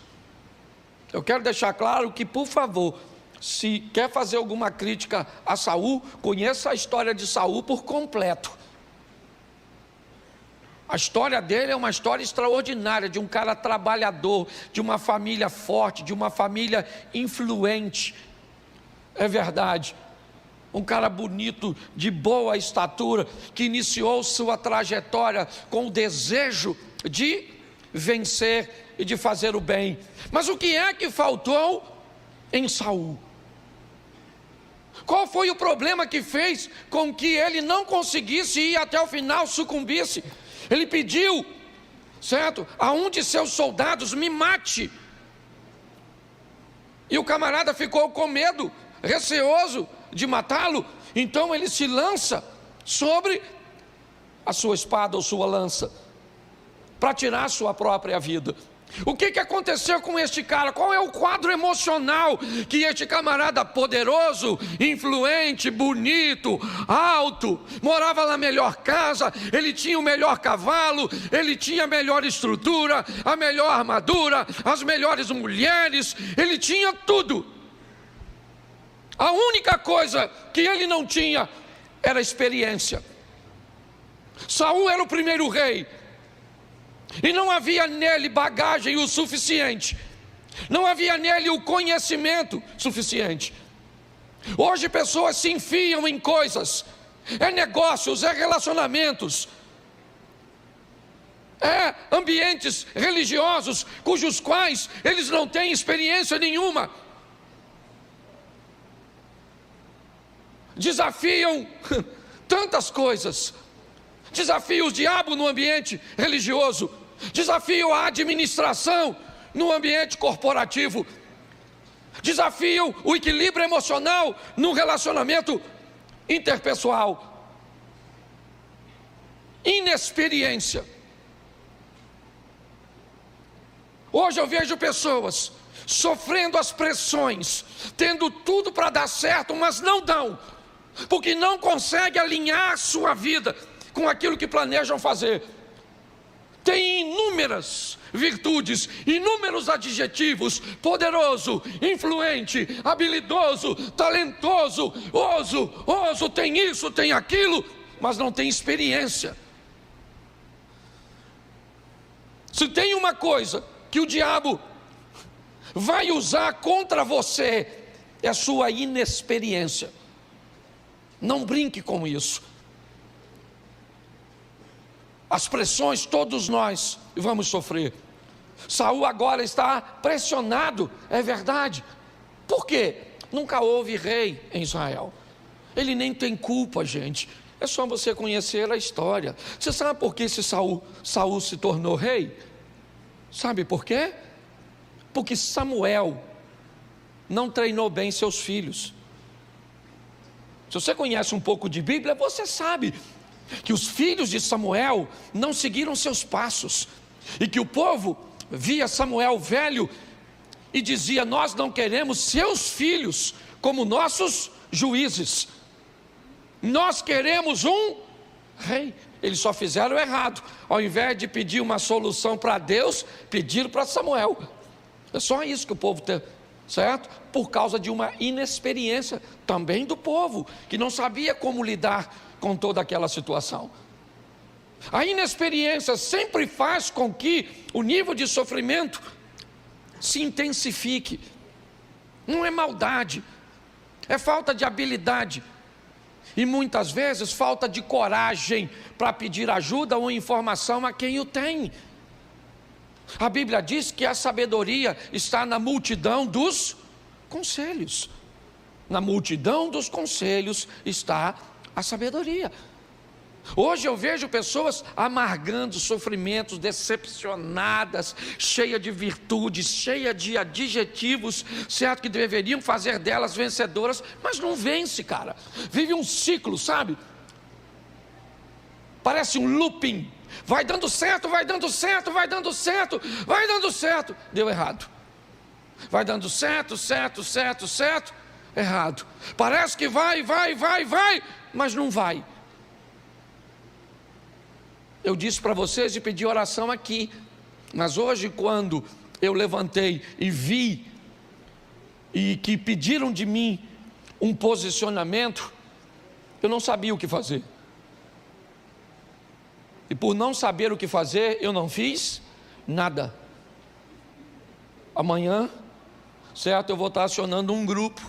Eu quero deixar claro que, por favor, se quer fazer alguma crítica a Saul, conheça a história de Saul por completo. A história dele é uma história extraordinária, de um cara trabalhador, de uma família forte, de uma família influente. É verdade. um cara bonito, de boa estatura, que iniciou sua trajetória com o desejo de vencer e de fazer o bem. Mas o que é que faltou em Saul? Qual foi o problema que fez com que ele não conseguisse ir até o final, sucumbisse? Ele pediu, certo, a um de seus soldados: me mate. E o camarada ficou com medo, receoso de matá-lo. Então ele se lança sobre a sua espada ou sua lança para tirar sua própria vida. O que aconteceu com este cara? Qual é o quadro emocional que este camarada poderoso, influente, bonito, alto, morava na melhor casa, ele tinha o melhor cavalo, ele tinha a melhor estrutura, a melhor armadura, as melhores mulheres, ele tinha tudo. A única coisa que ele não tinha era experiência. Saul era o primeiro rei, e não havia nele bagagem o suficiente, não havia nele o conhecimento suficiente. Hoje pessoas se enfiam em coisas, é negócios, é relacionamentos, é ambientes religiosos, cujos quais eles não têm experiência nenhuma. Desafiam tantas coisas, desafiam o diabo no ambiente religioso, desafiam a administração no ambiente corporativo, desafiam o equilíbrio emocional no relacionamento interpessoal. Inexperiência. Hoje eu vejo pessoas sofrendo as pressões, tendo tudo para dar certo, mas não dão, porque não conseguem alinhar sua vida com aquilo que planejam fazer. Tem inúmeras virtudes, inúmeros adjetivos: poderoso, influente, habilidoso, talentoso, oso, tem isso, tem aquilo, mas não tem experiência. Se tem uma coisa que o diabo vai usar contra você, é a sua inexperiência. Não brinque com isso. As pressões todos nós vamos sofrer. Saul agora está pressionado, é verdade. Por quê? Nunca houve rei em Israel. Ele nem tem culpa, gente. É só você conhecer a história. Você sabe por que esse Saul se tornou rei? Sabe por quê? Porque Samuel não treinou bem seus filhos. Se você conhece um pouco de Bíblia, você sabe que os filhos de Samuel não seguiram seus passos, e que o povo via Samuel velho e dizia: nós não queremos seus filhos como nossos juízes, nós queremos um rei. Eles só fizeram errado, ao invés de pedir uma solução para Deus, pediram para Samuel. É só isso que o povo tem, certo? Por causa de uma inexperiência também do povo, que não sabia como lidar com toda aquela situação. A inexperiência sempre faz com que o nível de sofrimento se intensifique. Não é maldade, é falta de habilidade, e muitas vezes falta de coragem para pedir ajuda ou informação a quem o tem. A Bíblia diz que a sabedoria está na multidão dos conselhos. Na multidão dos conselhos está a sabedoria. Hoje eu vejo pessoas amargando sofrimentos, decepcionadas, cheia de virtudes, cheia de adjetivos, certo, que deveriam fazer delas vencedoras, mas não vence, cara. Vive um ciclo, sabe? Parece um looping. Vai dando certo, vai dando certo, vai dando certo, vai dando certo. Deu errado. Vai dando certo, errado. Parece que vai, mas não vai. Eu disse para vocês de pedir oração aqui, mas hoje, quando eu levantei e vi, e que pediram de mim um posicionamento, eu não sabia o que fazer. E por não saber o que fazer, eu não fiz nada. Amanhã, certo, eu vou estar acionando um grupo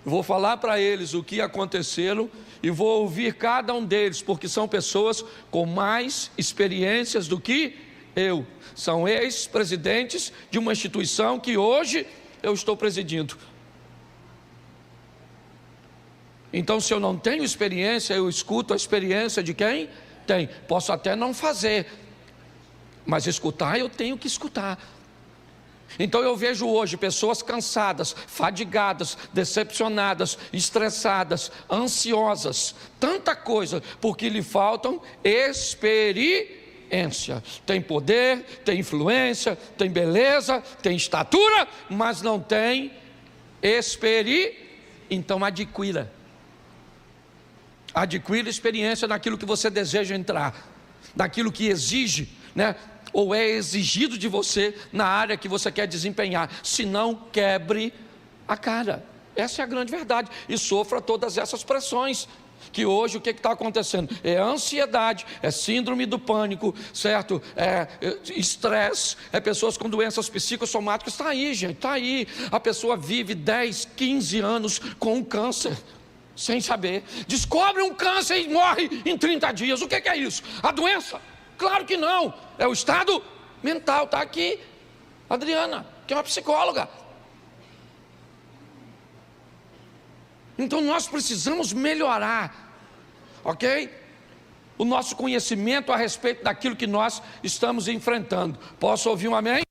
vou falar para eles o que aconteceram e vou ouvir cada um deles, porque são pessoas com mais experiências do que eu. São ex-presidentes de uma instituição que hoje eu estou presidindo. Então, se eu não tenho experiência, eu escuto a experiência de quem tem. Posso até não fazer, mas escutar eu tenho que escutar. Então eu vejo hoje pessoas cansadas, fadigadas, decepcionadas, estressadas, ansiosas, tanta coisa, porque lhe faltam experiência. Tem poder, tem influência, tem beleza, tem estatura, mas não tem experiência. Então adquira experiência naquilo que você deseja entrar, naquilo que exige, né? Ou é exigido de você na área que você quer desempenhar. Se não, quebre a cara. Essa é a grande verdade. E sofra todas essas pressões. Que hoje o que está acontecendo? É ansiedade, é síndrome do pânico, certo? É estresse, é pessoas com doenças psicossomáticas. Está aí, gente, está aí. A pessoa vive 10, 15 anos com um câncer, sem saber. Descobre um câncer e morre em 30 dias. O que é isso? A doença? Claro que não, é o estado mental. Está aqui Adriana, que é uma psicóloga. Então nós precisamos melhorar, ok? O nosso conhecimento a respeito daquilo que nós estamos enfrentando. Posso ouvir um amém?